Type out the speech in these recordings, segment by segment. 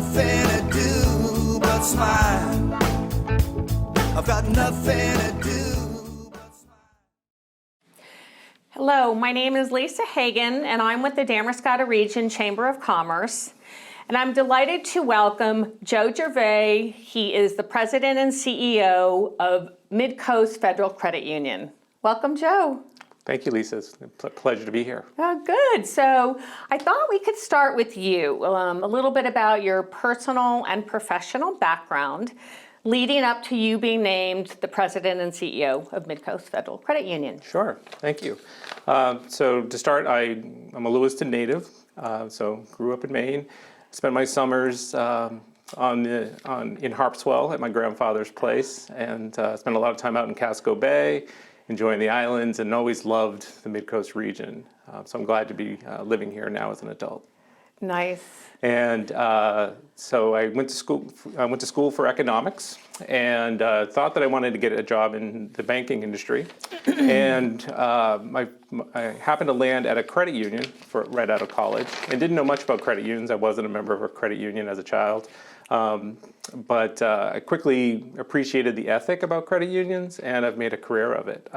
nothing to do but smile. I've got nothing to do but smile. Hello, my name is Lisa Hagen, and I'm with the Damariscotta Region Chamber of Commerce. And I'm delighted to welcome Joe Gervais. He is the president and CEO of Midcoast Federal Credit Union. Welcome, Joe. Thank you, Lisa. It's a pleasure to be here. Oh, good. So I thought we could start with you, a little bit about your personal and professional background leading up to you being named the president and CEO of Midcoast Federal Credit Union. Sure. Thank you. So to start, I'm a Lewiston native, so grew up in Maine. Spent my summers in Harpswell at my grandfather's place, and spent a lot of time out in Casco Bay, enjoying the islands, and always loved the Midcoast region. So I'm glad to be living here now as an adult. Nice. And so I went to school. I went to school for economics, and thought that I wanted to get a job in the banking industry. And I happened to land at a credit union right out of college, and didn't know much about credit unions. I wasn't a member of a credit union as a child, but I quickly appreciated the ethic about credit unions, and I've made a career of it.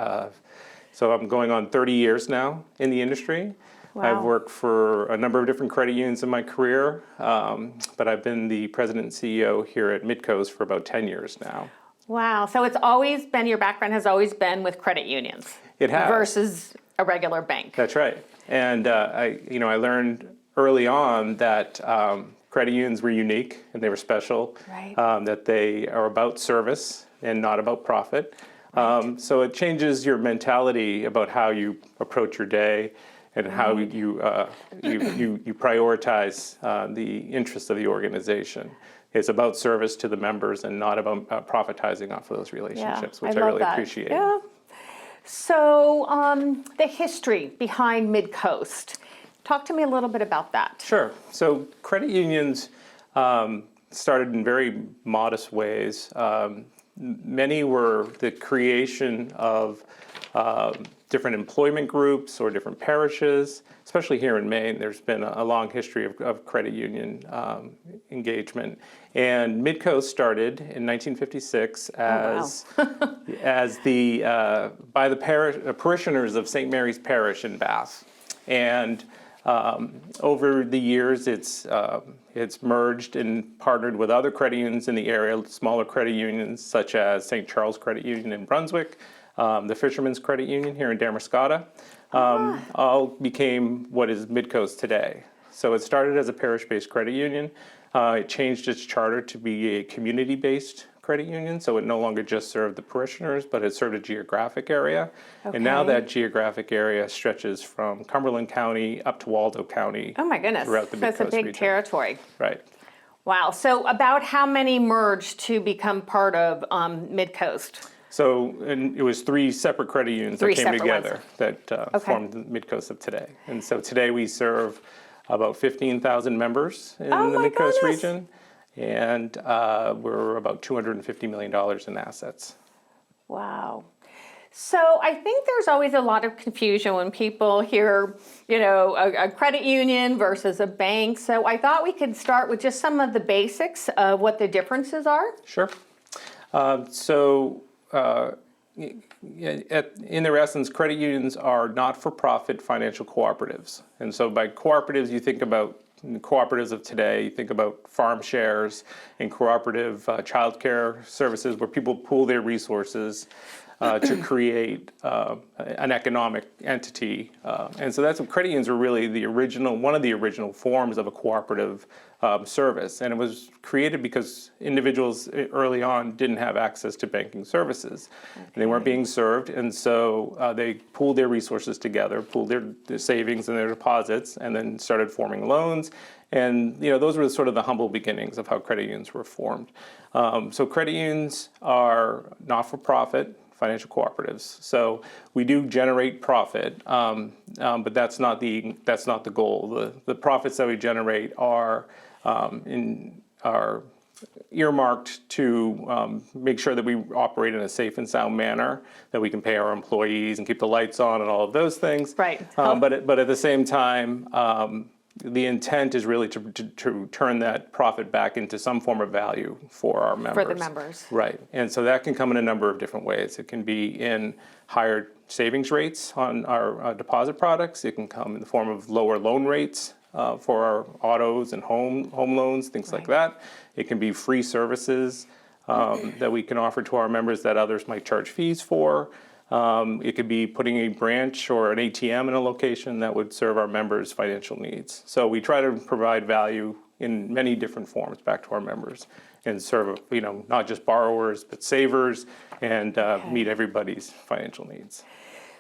So I'm going on 30 years now in the industry. Wow. I've worked for a number of different credit unions in my career, but I've been the president and CEO here at Midcoast for about 10 years now. Wow. So it's always been, your background has always been with credit unions. It has. Versus a regular bank. That's right. And I learned early on that credit unions were unique and they were special. Right. That they are about service and not about profit. Right. So it changes your mentality about how you approach your day, and how you prioritize the interests of the organization. It's about service to the members and not about profitizing off of those relationships, which I really appreciate. Yeah. So the history behind Midcoast. Talk to me a little bit about that. Sure. So credit unions started in very modest ways. Many were the creation of different employment groups or different parishes, especially here in Maine. There's been a long history of credit union engagement. And Midcoast started in 1956 as by the parishioners of St. Mary's Parish in Bath. And over the years, it's merged and partnered with other credit unions in the area, smaller credit unions such as St. Charles Credit Union in Brunswick, the Fishermen's Credit Union here in Damariscotta, all became what is Midcoast today. So it started as a parish-based credit union. It changed its charter to be a community-based credit union, so it no longer just served the parishioners, but it served a geographic area. Okay. And now that geographic area stretches from Cumberland County up to Waldo County. Oh my goodness, throughout the Midcoast that's a big region. Territory. Right. Wow, so about how many merged to become part of Midcoast? So it was three separate credit unions that came together that formed the Midcoast of today. And so today we serve about 15,000 members in the Midcoast region, and we're about $250 million in assets. Wow. So I think there's always a lot of confusion when people hear, a credit union versus a bank. So I thought we could start with just some of the basics of what the differences are. Sure. In their essence, credit unions are not-for-profit financial cooperatives. And so by cooperatives, you think about cooperatives of today, you think about farm shares and cooperative childcare services where people pool their resources to create an economic entity. And so that's what credit unions were really one of the original forms of a cooperative service. And it was created because individuals early on didn't have access to banking services. Okay. And they weren't being served, and so they pooled their resources together, pooled their savings and their deposits, and then started forming loans. And those were sort of the humble beginnings of how credit unions were formed. So credit unions are not-for-profit financial cooperatives. So we do generate profit, but that's not the goal. The profits that we generate are earmarked to make sure that we operate in a safe and sound manner, that we can pay our employees and keep the lights on and all of those things. Right. But at the same time, the intent is really to turn that profit back into some form of value for our members. For the members. Right. And so that can come in a number of different ways. It can be in higher savings rates on our deposit products. It can come in the form of lower loan rates for our autos and home loans, things like that. It can be free services that we can offer to our members that others might charge fees for. It could be putting a branch or an ATM in a location that would serve our members' financial needs. So we try to provide value in many different forms back to our members and serve, not just borrowers, but savers, and meet everybody's financial needs.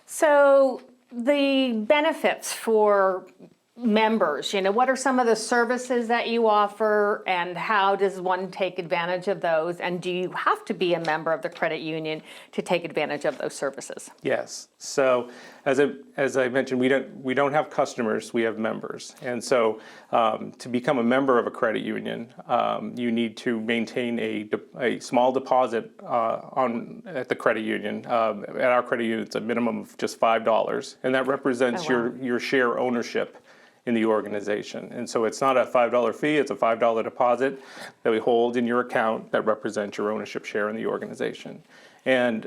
So the benefits for members, what are some of the services that you offer, and how does one take advantage of those? And do you have to be a member of the credit union to take advantage of those services? Yes. So as I mentioned, we don't have customers, we have members. And so to become a member of a credit union, you need to maintain a small deposit at the credit union. At our credit union, it's a minimum of just $5, and that represents your share ownership in the organization. And so it's not a $5 fee, it's a $5 deposit that we hold in your account that represents your ownership share in the organization. And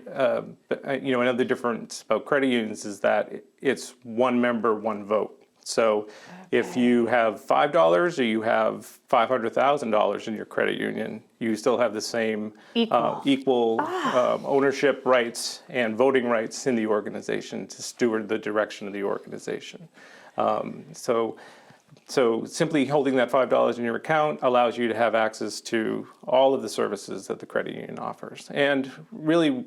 another difference about credit unions is that it's one member, one vote. So if you have $5 or you have $500,000 in your credit union, you still have the same equal ownership rights and voting rights in the organization to steward the direction of the organization. So simply holding that $5 in your account allows you to have access to all of the services that the credit union offers. And really,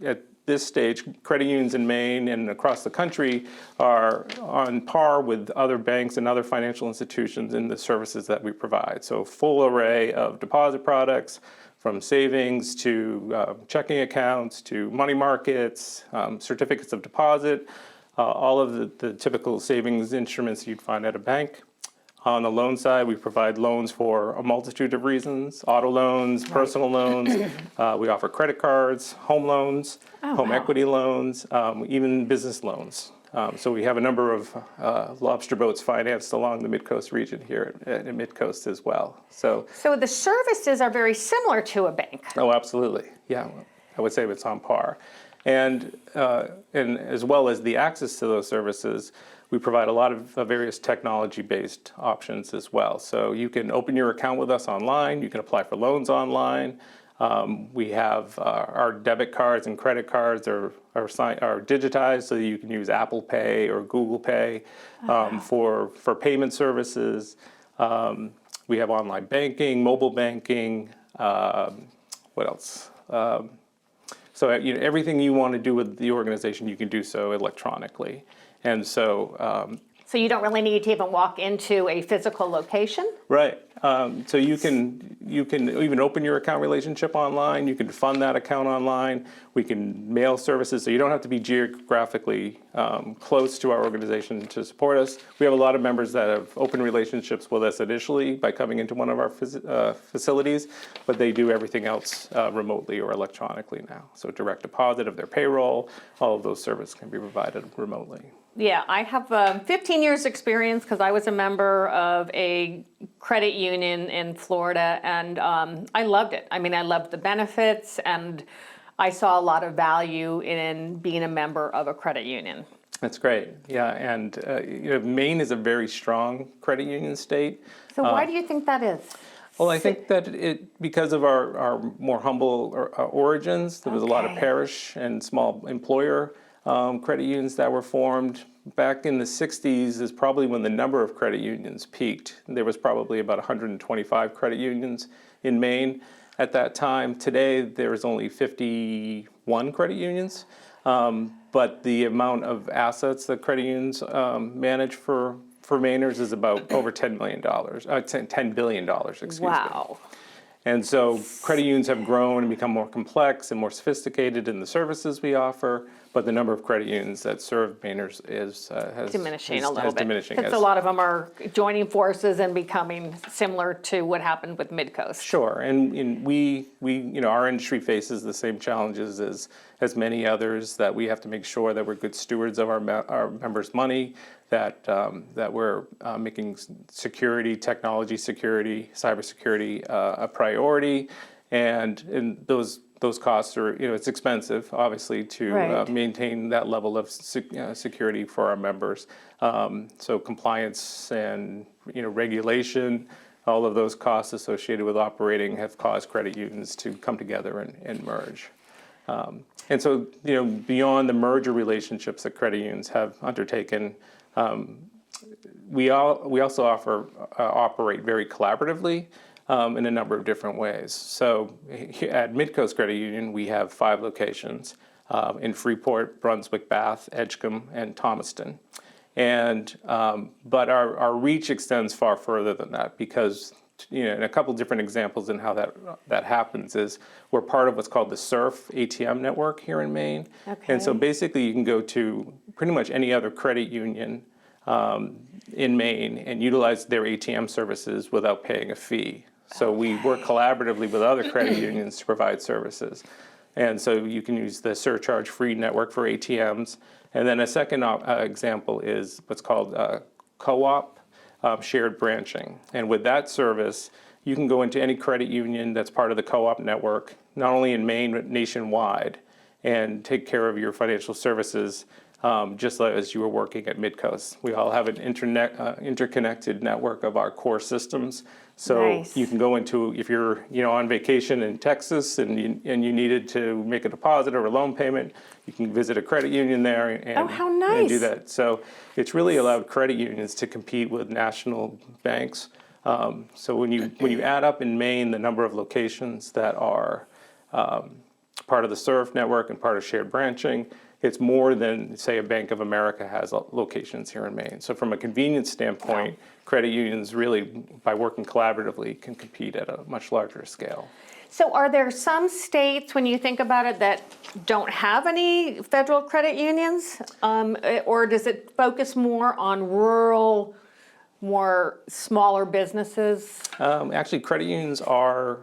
at this stage, credit unions in Maine and across the country are on par with other banks and other financial institutions in the services that we provide. So full array of deposit products, from savings to checking accounts to money markets, certificates of deposit, all of the typical savings instruments you'd find at a bank. On the loan side, we provide loans for a multitude of reasons: auto loans, personal loans. We offer credit cards, home loans, home equity loans, even business loans. So we have a number of lobster boats financed along the Midcoast region here at Midcoast as well. So the services are very similar to a bank. Oh, absolutely. Yeah, I would say it's on par. And as well as the access to those services, we provide a lot of various technology-based options as well. So you can open your account with us online. You can apply for loans online. We have our debit cards and credit cards are digitized, so that you can use Apple Pay or Google Pay for payment services. We have online banking, mobile banking. What else? So everything you want to do with the organization, you can do so electronically. And so so you don't really need to even walk into a physical location? Right. So you can even open your account relationship online. You can fund that account online. We can mail services, so you don't have to be geographically close to our organization to support us. We have a lot of members that have opened relationships with us initially by coming into one of our facilities, but they do everything else remotely or electronically now. So direct deposit of their payroll, all of those services can be provided remotely. Yeah, I have 15 years experience because I was a member of a credit union in Florida, and I loved it. I mean, I loved the benefits, and I saw a lot of value in being a member of a credit union. That's great. Yeah, and Maine is a very strong credit union state. So why do you think that is? Well, I think that because of our more humble origins, there was a lot of parish and small employer credit unions that were formed. Back in the 60s is probably when the number of credit unions peaked. There was probably about 125 credit unions in Maine at that time. Today, there's only 51 credit unions, but the amount of assets that credit unions manage for Mainers is about over $10 billion, excuse me. Wow. And so credit unions have grown and become more complex and more sophisticated in the services we offer, but the number of credit unions that serve Mainers is diminishing a little bit. Diminishing. Because a lot of them are joining forces and becoming similar to what happened with Midcoast. Sure, and we our industry faces the same challenges as many others, that we have to make sure that we're good stewards of our members' money, that we're making security, technology security, cybersecurity a priority, and those costs are, it's expensive, obviously, to maintain that level of security for our members. So compliance and regulation, all of those costs associated with operating have caused credit unions to come together and merge. And so, beyond the merger relationships that credit unions have undertaken, we also operate very collaboratively in a number of different ways. So at Midcoast Credit Union, we have 5 locations in Freeport, Brunswick, Bath, Edgecomb, and Thomaston. And but our reach extends far further than that, because and a couple different examples in how that happens is we're part of what's called the SURF ATM network here in Maine. And so basically you can go to pretty much any other credit union in Maine and utilize their ATM services without paying a fee. So we work collaboratively with other credit unions to provide services. And so you can use the surcharge-free network for ATMs. And then a second example is what's called co-op shared branching. And with that service, you can go into any credit union that's part of the co-op network, not only in Maine, but nationwide, and take care of your financial services just as you were working at Midcoast. We all have an interconnected network of our core systems. So you can go into, if you're on vacation in Texas and you needed to make a deposit or a loan payment, you can visit a credit union there and do that. So it's really allowed credit unions to compete with national banks. So when you add up in Maine the number of locations that are part of the SURF network and part of shared branching, it's more than, say, a Bank of America has locations here in Maine. So from a convenience standpoint, credit unions really, by working collaboratively, can compete at a much larger scale. So are there some states, when you think about it, that don't have any federal credit unions? Or does it focus more on rural, more smaller businesses? Actually, credit unions are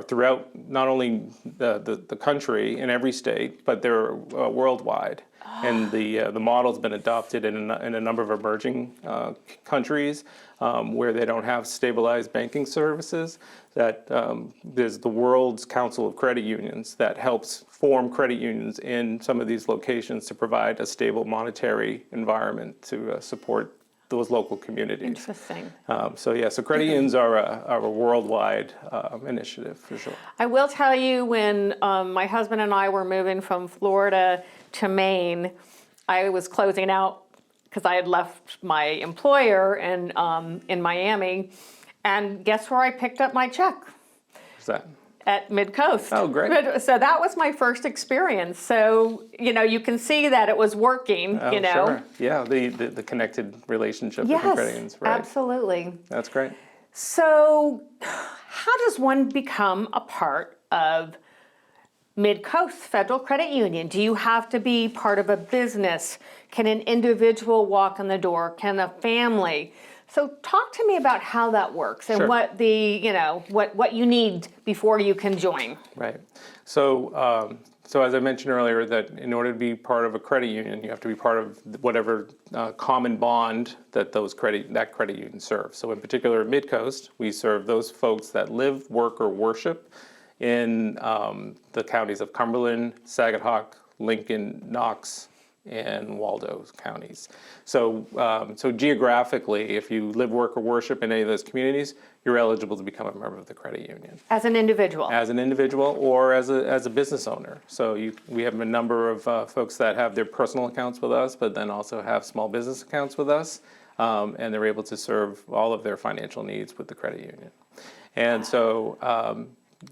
throughout not only the country in every state, but they're worldwide. And the model's been adopted in a number of emerging countries where they don't have stabilized banking services. That there's the World's Council of Credit Unions that helps form credit unions in some of these locations to provide a stable monetary environment to support those local communities. Interesting. So credit unions are a worldwide initiative for sure. I will tell you, when my husband and I were moving from Florida to Maine, I was closing out because I had left my employer in Miami, and guess where I picked up my check? What's that? At Midcoast. Oh, great. So that was my first experience. So, you can see that it was working, Oh, sure. Yeah, the connected relationship with the credit unions. Right. Absolutely. That's great. So how does one become a part of Midcoast Federal Credit Union? Do you have to be part of a business? Can an individual walk in the door? Can a family? So talk to me about how that works and what what you need before you can join. Right. So as I mentioned earlier, that in order to be part of a credit union, you have to be part of whatever common bond that that credit union serves. So in particular at Midcoast, we serve those folks that live, work, or worship in the counties of Cumberland, Saginaw, Lincoln, Knox, and Waldo counties. So geographically, if you live, work, or worship in any of those communities, you're eligible to become a member of the credit union. As an individual? As an individual or as a business owner. So we have a number of folks that have their personal accounts with us, but then also have small business accounts with us, and they're able to serve all of their financial needs with the credit union. And so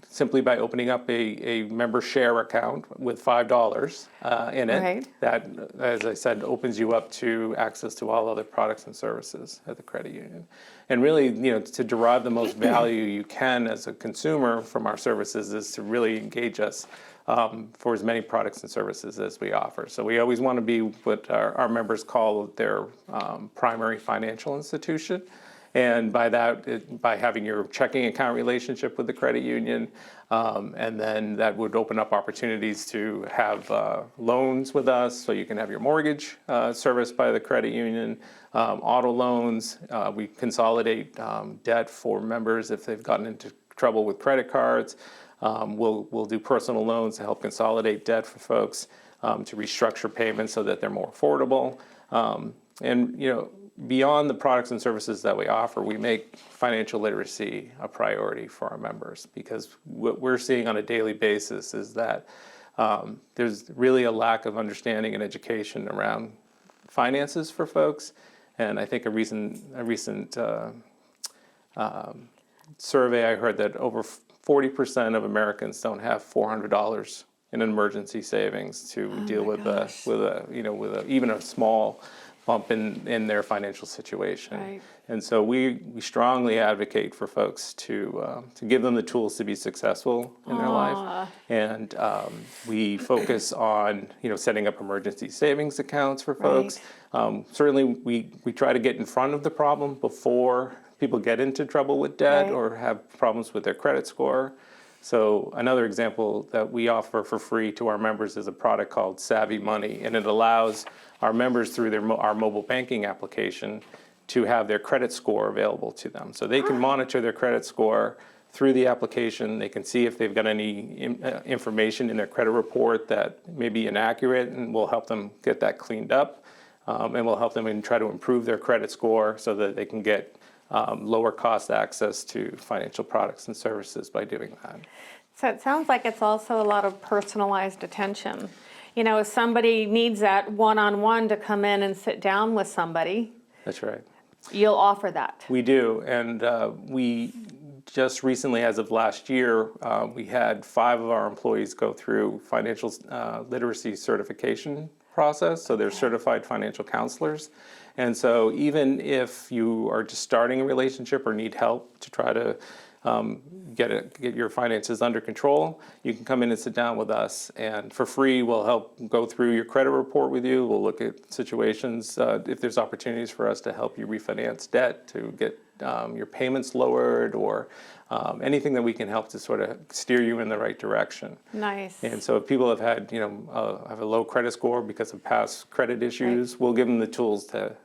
simply by opening up a member share account with $5 in it, that, as I said, opens you up to access to all other products and services at the credit union. And really, to derive the most value you can as a consumer from our services is to really engage us for as many products and services as we offer. So we always want to be what our members call their primary financial institution. And by that, by having your checking account relationship with the credit union, and then that would open up opportunities to have loans with us, so you can have your mortgage serviced by the credit union, auto loans. We consolidate debt for members if they've gotten into trouble with credit cards. We'll do personal loans to help consolidate debt for folks, to restructure payments so that they're more affordable. And beyond the products and services that we offer, we make financial literacy a priority for our members, because what we're seeing on a daily basis is that there's really a lack of understanding and education around finances for folks. And I think a recent survey, I heard that over 40% of Americans don't have $400 in emergency savings to deal with even a small bump in their financial situation. Right. And so we strongly advocate for folks to give them the tools to be successful in their life. And we focus on setting up emergency savings accounts for folks. Certainly we try to get in front of the problem before people get into trouble with debt or have problems with their credit score. So another example that we offer for free to our members is a product called Savvy Money, and it allows our members through our mobile banking application to have their credit score available to them. So they can monitor their credit score through the application. They can see if they've got any information in their credit report that may be inaccurate, and we'll help them get that cleaned up. And we'll help them try to improve their credit score so that they can get lower cost access to financial products and services by doing that. So it sounds like it's also a lot of personalized attention. If somebody needs that one-on-one to come in and sit down with somebody. That's right. You'll offer that. We do, and we just recently, as of last year, we had 5 of our employees go through financial literacy certification process, so they're certified financial counselors. And so even if you are just starting a relationship or need help to try to get your finances under control, you can come in and sit down with us, and for free we'll help go through your credit report with you. We'll look at situations, if there's opportunities for us to help you refinance debt, to get your payments lowered, or anything that we can help to sort of steer you in the right direction. Nice. And so if people have had, have a low credit score because of past credit issues, we'll give them the tools to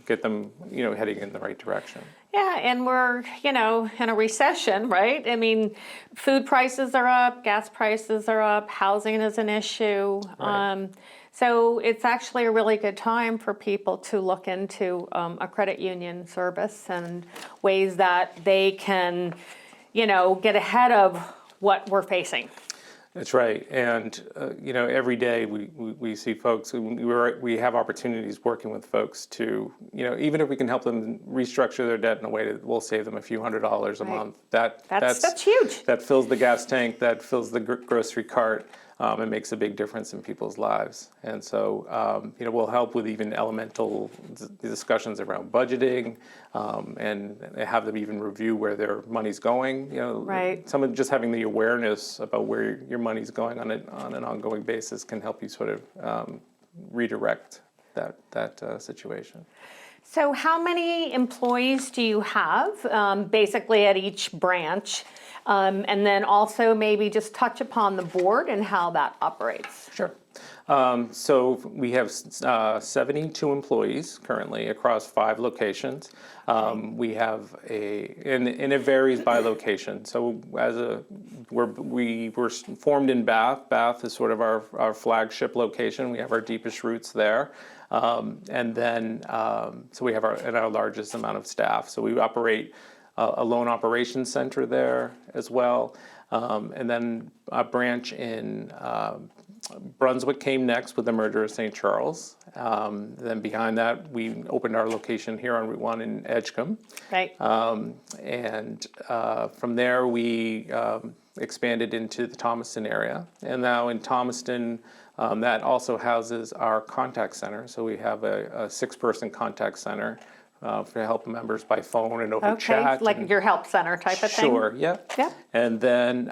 get them, heading in the right direction. Yeah, and we're, in a recession, right? I mean, food prices are up, gas prices are up, housing is an issue. Right. So it's actually a really good time for people to look into a credit union service and ways that they can, get ahead of what we're facing. That's right, and every day we see folks. We have opportunities working with folks to, even if we can help them restructure their debt in a way that will save them a few $100s a month. That's huge. That fills the gas tank. That fills the grocery cart. It makes a big difference in people's lives. And so, we'll help with even elemental discussions around budgeting, and have them even review where their money's going. Some of just having the awareness about where your money's going on an ongoing basis can help you sort of redirect that situation. So how many employees do you have, basically at each branch? And then also maybe just touch upon the board and how that operates. Sure. So we have 72 employees currently across 5 locations. We have and it varies by location. So we were formed in Bath. Bath is sort of our flagship location. We have our deepest roots there. And then, so we have our largest amount of staff. So we operate a loan operations center there as well. And then a branch in Brunswick came next with the merger of St. Charles. Then behind that, we opened our location here on Route 1 in Edgecomb. Right. And from there, we expanded into the Thomaston area. And now in Thomaston, that also houses our contact center. So we have a 6-person contact center to help members by phone and over Okay, chat. like and- your help center type of thing? Sure, yep. Yep. And then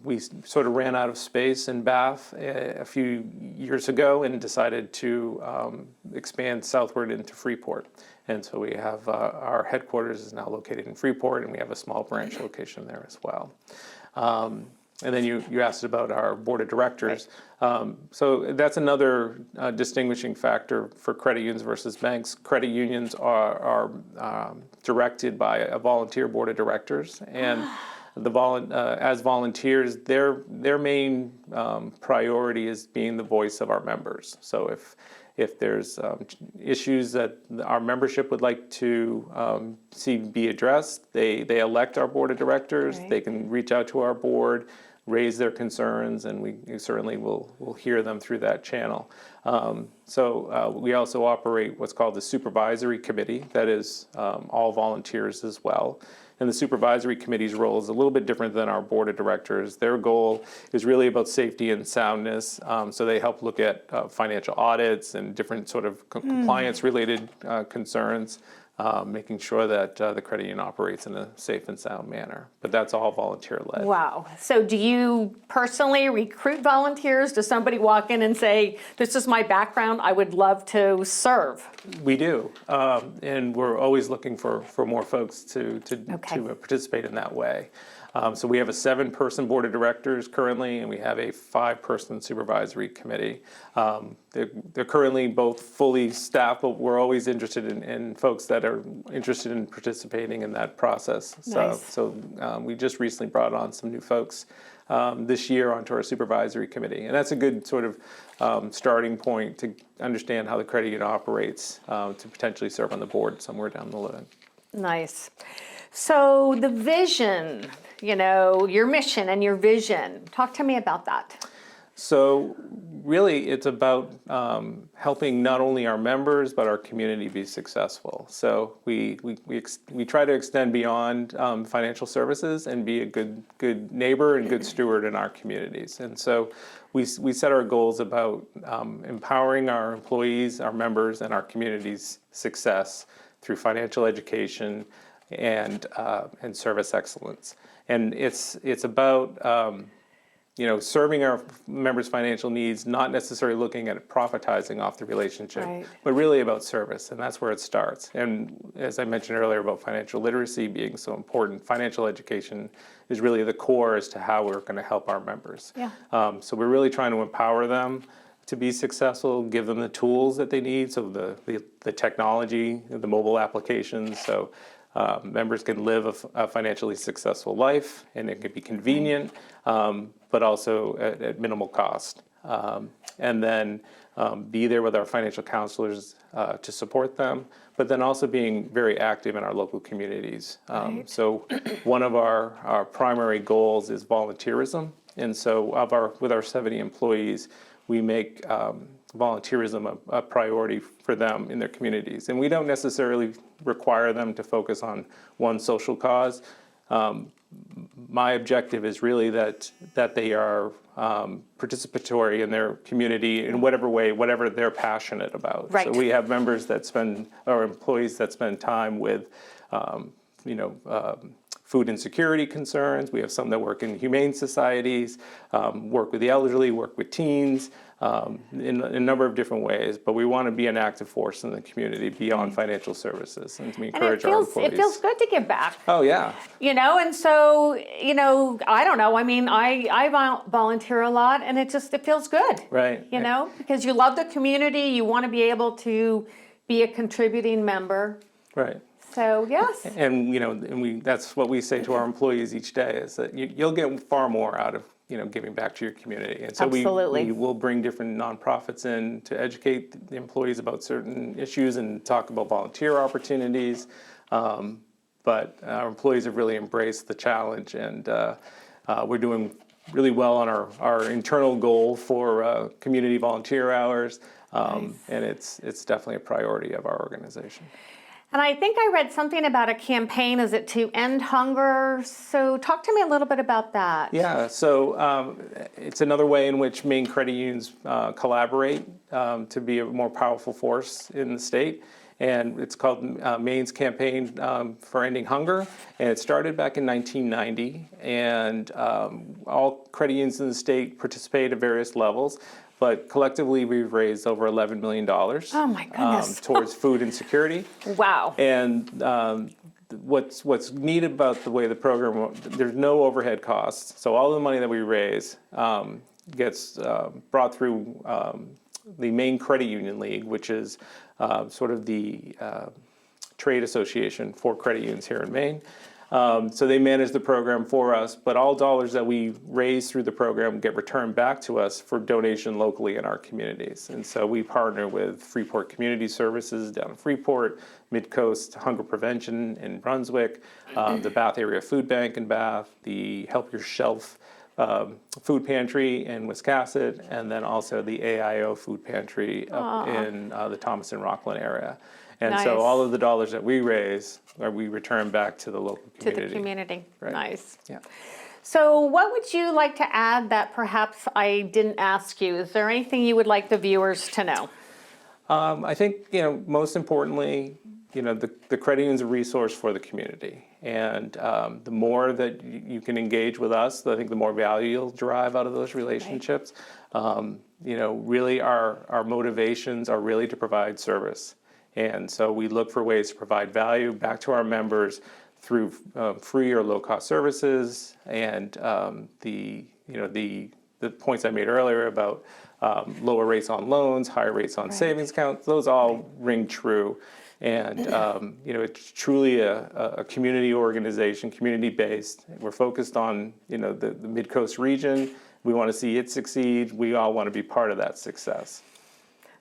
we sort of ran out of space in Bath a few years ago and decided to expand southward into Freeport. And so we have our headquarters is now located in Freeport, and we have a small branch location there as well. And then you asked about our board of directors. So that's another distinguishing factor for credit unions versus banks. Credit unions are directed by a volunteer board of directors, and as volunteers, their main priority is being the voice of our members. So if there's issues that our membership would like to see be addressed, they elect our board of directors. Right. They can reach out to our board, raise their concerns, and we certainly will hear them through that channel. So we also operate what's called the supervisory committee, that is all volunteers as well. And the supervisory committee's role is a little bit different than our board of directors. Their goal is really about safety and soundness. So they help look at financial audits and different sort of compliance-related concerns, making sure that the credit union operates in a safe and sound manner. But that's all volunteer-led. Wow. So do you personally recruit volunteers? Does somebody walk in and say, this is my background, I would love to serve? We do, and we're always looking for more folks to Okay. participate in that way. So we have a 7-person board of directors currently, and we have a 5-person supervisory committee. They're currently both fully staffed, but we're always interested in folks that are interested in participating in that process. Nice. So we just recently brought on some new folks this year onto our supervisory committee. And that's a good sort of starting point to understand how the credit union operates to potentially serve on the board somewhere down the line. Nice. So the vision, your mission and your vision, talk to me about that. So really, it's about helping not only our members, but our community be successful. So we try to extend beyond financial services and be a good neighbor and good steward in our communities. And so we set our goals about empowering our employees, our members, and our community's success through financial education and service excellence. And it's about serving our members' financial needs, not necessarily looking at profitizing off the relationship, Right. but really about service, and that's where it starts. And as I mentioned earlier about financial literacy being so important, financial education is really the core as to how we're going to help our members. Yeah. So we're really trying to empower them to be successful, give them the tools that they need, so the technology, the mobile applications, so members can live a financially successful life, and it can be convenient, but also at minimal cost. And then be there with our financial counselors to support them, but then also being very active in our local communities. Right. So one of our primary goals is volunteerism, and so with our 70 employees, we make volunteerism a priority for them in their communities. And we don't necessarily require them to focus on one social cause. My objective is really that they are participatory in their community in whatever way, whatever they're passionate about. Right. So we have members or employees that spend time with food insecurity concerns. We have some that work in humane societies, work with the elderly, work with teens, in a number of different ways. But we want to be an active force in the community beyond financial services, and we encourage our employees. It feels good to give back. Oh, yeah. And so, I don't know. I mean, I volunteer a lot, and it feels good. Right. Because you love the community, you want to be able to be a contributing member. Right. So, yes. And that's what we say to our employees each day, is that you'll get far more out of giving back to your community. And so Absolutely. we will bring different nonprofits in to educate the employees about certain issues and talk about volunteer opportunities. But our employees have really embraced the challenge, and we're doing really well on our internal goal for community volunteer hours. Nice. And it's definitely a priority of our organization. And I think I read something about a campaign, is it to end hunger? So talk to me a little bit about that. Yeah, so it's another way in which Maine credit unions collaborate to be a more powerful force in the state. and it's called Maine's Campaign for Ending Hunger, and it started back in 1990, and all credit unions in the state participate at various levels, but collectively we've raised over $11 million Oh my goodness. towards food insecurity. Wow. And what's neat about the way the program, there's no overhead costs, so all the money that we raise gets brought through the Maine Credit Union League, which is sort of the trade association for credit unions here in Maine. So they manage the program for us, but all dollars that we raise through the program get returned back to us for donation locally in our communities. And so we partner with Freeport Community Services down in Freeport, Midcoast Hunger Prevention in Brunswick, the Bath Area Food Bank in Bath, the Help Your Shelf food pantry in Wiscasset, and then also the AIO food pantry up in the Thomaston Rockland area. And Nice. so all of the dollars that we raise, we return back to the local To community. the community. Right. Nice. Yeah. So what would you like to add that perhaps I didn't ask you? Is there anything you would like the viewers to know? I think, most importantly, the credit union is a resource for the community. And the more that you can engage with us, I think the more value you'll derive out of those relationships. Really our motivations are really to provide service. And so we look for ways to provide value back to our members through free or low-cost services, and the points I made earlier about lower rates on loans, higher rates on savings accounts, those all ring true. And it's truly a community organization, community-based. We're focused on the Midcoast region. We want to see it succeed. We all want to be part of that success.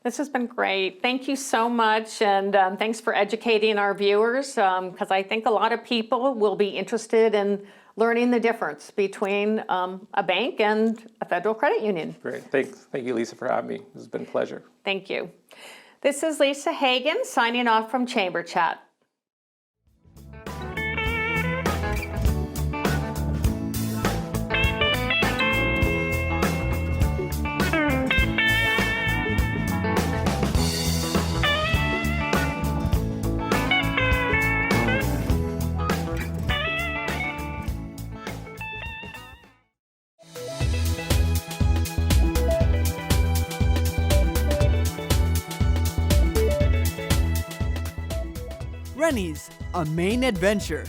This has been great. Thank you so much, and thanks for educating our viewers, because I think a lot of people will be interested in learning the difference between a bank and a federal credit union. Great. Thank you, Lisa, for having me. This has been a pleasure. Thank you. This is Lisa Hagen signing off from Chamber Chat. Rennie's, a Maine adventure.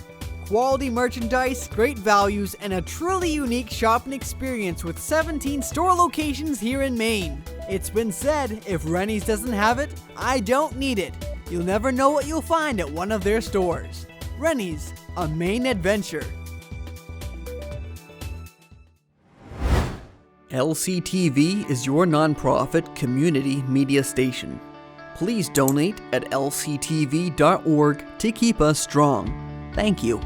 Quality merchandise, great values, and a truly unique shopping experience with 17 store locations here in Maine. It's been said, if Rennie's doesn't have it, I don't need it. You'll never know what you'll find at one of their stores. Rennie's, a Maine adventure. LCTV is your nonprofit community media station. Please donate at lctv.org to keep us strong. Thank you.